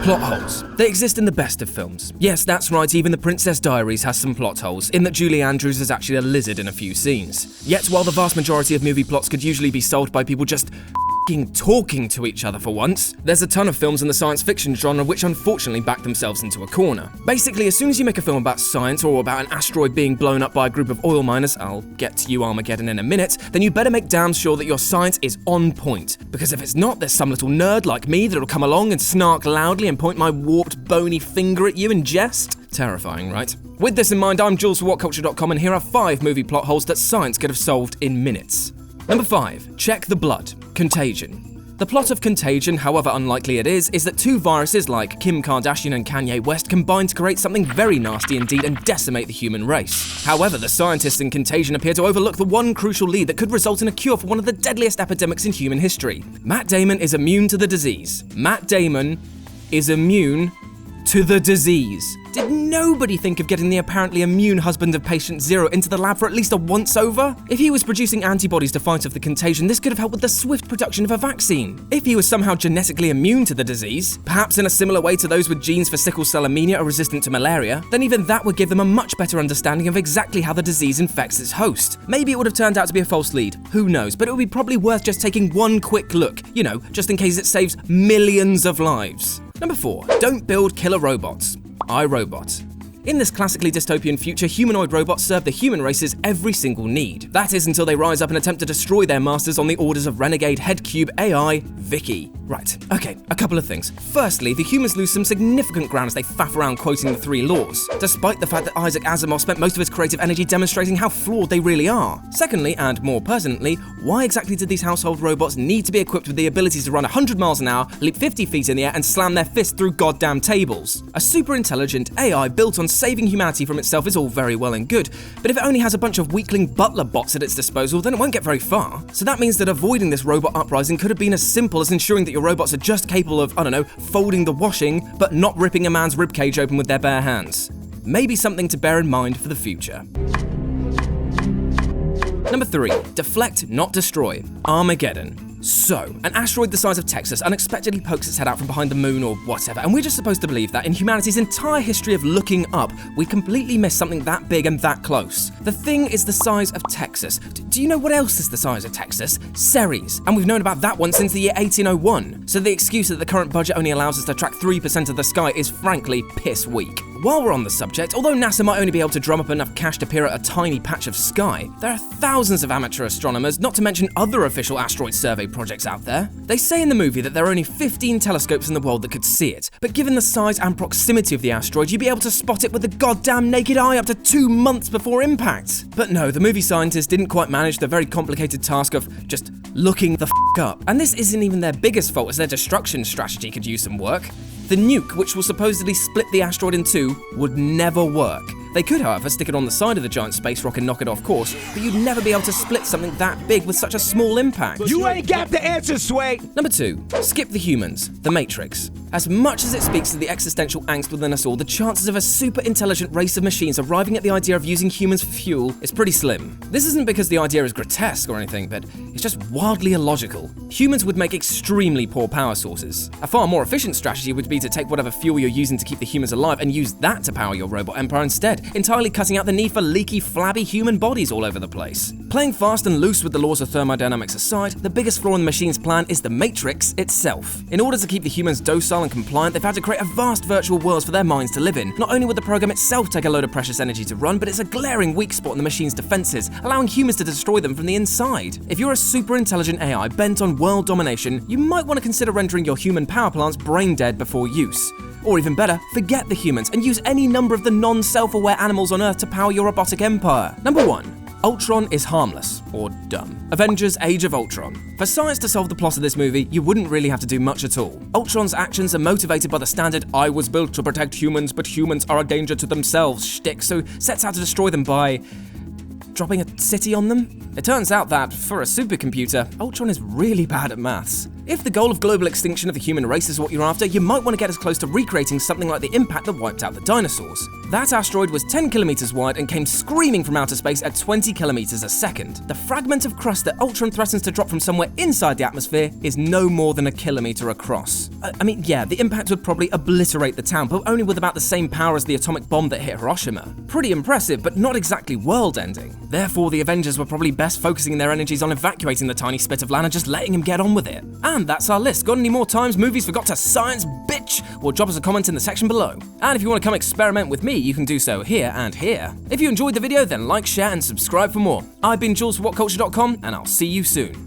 Plot holes. They exist in the best of films. Yes, that's right, even The Princess Diaries has some plot holes, in that Julie Andrews is actually a lizard in a few scenes. Yet, while the vast majority of movie plots could usually be solved by people just talking to each other for once, there's a ton of films in the science fiction genre which unfortunately back themselves into a corner. Basically, as soon as you make a film about science or about an asteroid being blown up by a group of oil miners, I'll get to you Armageddon in a minute, then you better make damn sure that your science is on point. Because if it's not, there's some little nerd like me that'll come along and snark loudly and point my warped, bony finger at you in jest. Terrifying, right? With this in mind, I'm Jules for Whatculture.com, and here are 5 movie plot holes that science could have solved in minutes. Number 5. Check the blood. Contagion. The plot of Contagion, however unlikely it is that 2 viruses like Kim Kardashian and Kanye West combine to create something very nasty indeed and decimate the human race. However, the scientists in Contagion appear to overlook the one crucial lead that could result in a cure for one of the deadliest epidemics in human history. Matt Damon is immune to the disease. Matt Damon is immune to the disease. Did nobody think of getting the apparently immune husband of patient zero into the lab for at least a once-over? If he was producing antibodies to fight off the contagion, this could have helped with the swift production of a vaccine. If he was somehow genetically immune to the disease, perhaps in a similar way to those with genes for sickle cell anemia or resistant to malaria, then even that would give them a much better understanding of exactly how the disease infects its host. Maybe it would have turned out to be a false lead, who knows, but it would be probably worth just taking one quick look, just in case it saves millions of lives. Number 4. Don't build killer robots. iRobot. In this classically dystopian future, humanoid robots serve the human race's every single need. That is until they rise up and attempt to destroy their masters on the orders of renegade headcube AI, Vicky. Right, okay, a couple of things. Firstly, the humans lose some significant ground as they faff around quoting the 3 laws, despite the fact that Isaac Asimov spent most of his creative energy demonstrating how flawed they really are. Secondly, and more pertinently, why exactly did these household robots need to be equipped with the ability to run 100 miles an hour, leap 50 feet in the air, and slam their fists through goddamn tables? A super intelligent AI built on saving humanity from itself is all very well and good, but if it only has a bunch of weakling butler bots at its disposal, then it won't get very far. So that means that avoiding this robot uprising could have been as simple as ensuring that your robots are just capable of, folding the washing, but not ripping a man's ribcage open with their bare hands. Maybe something to bear in mind for the future. Number 3. Deflect, not destroy. Armageddon. So, an asteroid the size of Texas unexpectedly pokes its head out from behind the moon or whatever, and we're just supposed to believe that in humanity's entire history of looking up, we completely missed something that big and that close. The thing is the size of Texas. Do you know what else is the size of Texas? Ceres. And we've known about that one since the year 1801. So the excuse that the current budget only allows us to track 3% of the sky is frankly piss weak. While we're on the subject, although NASA might only be able to drum up enough cash to peer at a tiny patch of sky, there are thousands of amateur astronomers, not to mention other official asteroid survey projects out there. They say in the movie that there are only 15 telescopes in the world that could see it, but given the size and proximity of the asteroid, you'd be able to spot it with the goddamn naked eye up to 2 months before impact. But no, the movie scientists didn't quite manage the very complicated task of just looking the up. And this isn't even their biggest fault, as their destruction strategy could use some work. The nuke, which will supposedly split the asteroid in 2, would never work. They could, however, stick it on the side of the giant space rock and knock it off course, but you'd never be able to split something that big with such a small impact. You ain't got the answer, Sway! Number 2. Skip the humans. The Matrix. As much as it speaks to the existential angst within us all, the chances of a super intelligent race of machines arriving at the idea of using humans for fuel is pretty slim. This isn't because the idea is grotesque or anything, but it's just wildly illogical. Humans would make extremely poor power sources. A far more efficient strategy would be to take whatever fuel you're using to keep the humans alive and use that to power your robot empire instead, entirely cutting out the need for leaky, flabby human bodies all over the place. Playing fast and loose with the laws of thermodynamics aside, the biggest flaw in the machine's plan is the Matrix itself. In order to keep the humans docile and compliant, they've had to create a vast virtual worlds for their minds to live in. Not only would the program itself take a load of precious energy to run, but it's a glaring weak spot in the machine's defenses, allowing humans to destroy them from the inside. If you're a super intelligent AI bent on world domination, you might want to consider rendering your human power plants brain dead before use. Or even better, forget the humans and use any number of the non-self-aware animals on Earth to power your robotic empire. Number 1. Ultron is harmless, or dumb. Avengers Age of Ultron. For science to solve the plot of this movie, you wouldn't really have to do much at all. Ultron's actions are motivated by the standard "I was built to protect humans, but humans are a danger to themselves" shtick, so sets out to destroy them by dropping a city on them? It turns out that, for a supercomputer, Ultron is really bad at maths. If the goal of global extinction of the human race is what you're after, you might want to get as close to recreating something like the impact that wiped out the dinosaurs. That asteroid was 10 kilometers wide and came screaming from outer space at 20 kilometers a second. The fragment of crust that Ultron threatens to drop from somewhere inside the atmosphere is no more than a kilometer across. I mean, yeah, the impact would probably obliterate the town, but only with about the same power as the atomic bomb that hit Hiroshima. Pretty impressive, but not exactly world-ending. Therefore, the Avengers were probably best focusing their energies on evacuating the tiny spit of land and just letting him get on with it. And that's our list. Got any more times movies forgot to science, bitch? Well, drop us a comment in the section below. And if you want to come experiment with me, you can do so here and here. If you enjoyed the video, then like, share, and subscribe for more. I've been Jules for Whatculture.com, and I'll see you soon.